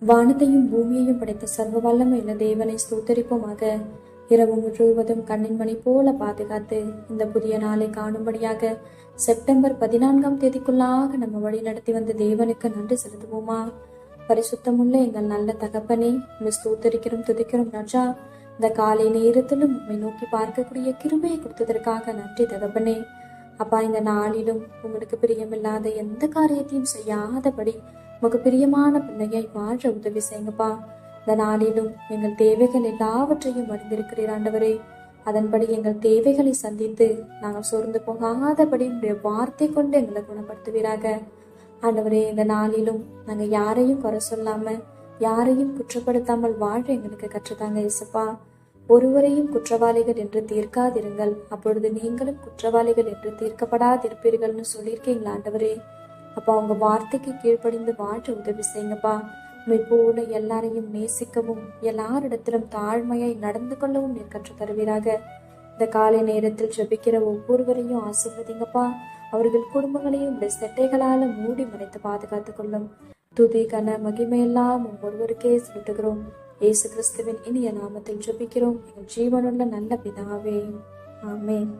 வானத்தையும் பூமியையும் படைத்த சர்வ வல்லமையுள்ள தேவனை ஸ்தோத்தரிப்போமாக. இரவு முழுவதும் கண்ணின் மணி போல பாதுகாத்து இந்த புதிய நாளை காணும்படியாக செப்டம்பர் 14ஆம் தேதிக்குள்ளாக நம்ம வழி நடத்தி வந்த தேவனுக்கு நன்றி செலுத்துவோமா? பரிசுத்தமுள்ள எங்கள் நல்ல தகப்பனே, உண்மை ஸ்தோத்தரிக்கிறோம், துதிக்கிறோம் ராஜா. இந்த காலை நேரத்திலும் உண்மை நோக்கி பார்க்கக்கூடிய கிருபையை கொடுத்ததற்காக நன்றி தகப்பனே. அப்பா, இந்த நாளிலும் உங்களுக்கு பிரியமில்லாத எந்த காரியத்தையும் செய்யாதபடி உமக்கு பிரியமான பிள்ளையாய் வாழ உதவி செய்யுங்கப்பா. இந்த நாளிலும் எங்கள் தேவைகள் எல்லாவற்றையும் அறிந்திருக்கிறீர் ஆண்டவரே. அதன்படி எங்கள் தேவைகளை சந்தித்து நாங்கள் சோர்ந்து போகாதபடி உடைய வார்த்தை கொண்டு எங்களை குணப்படுத்துவீராக ஆண்டவரே. இந்த நாளிலும் நாங்கள் யாரையும் குறை சொல்லாம யாரையும் குற்றப்படுத்தாமல் வாழ எங்களுக்கு கற்றுத்தாங்க இயேசுப்பா. ஒருவரையும் குற்றவாளிகள் என்று தீர்க்காதிருங்கள், அப்பொழுது நீங்களும் குற்றவாளிகள் என்று தீர்க்கப்படாதிருப்பீர்கள்னு சொல்லியிருக்கீங்களா ஆண்டவரே. அப்பா, உங்க வார்த்தைக்கு கீழ்ப்படிந்து வாழ உதவி செய்யுங்கப்பா. உண்மை போல எல்லாரையும் நேசிக்கவும் எல்லாரிடத்திலும் தாழ்மையாய் நடந்து கொள்ளவும் நீர் கற்றுத் தருவீராக. இந்த காலை நேரத்தில் ஜெபிக்கிற ஒவ்வொருவரையும் ஆசீர்வதிங்கப்பா. அவர்கள் குடும்பங்களையும் உடைய செட்டைகளால மூடி மறைத்து பாதுகாத்துக் கொள்ளும். துதி கன மகிமையெல்லாம் ஒவ்வொருவருக்கே செலுத்துகிறோம். இயேசு கிறிஸ்துவின் இனிய நாமத்தில் ஜெபிக்கிறோம் எங்கள் ஜீவனுள்ள நல்ல பிதாவே, ஆமென்.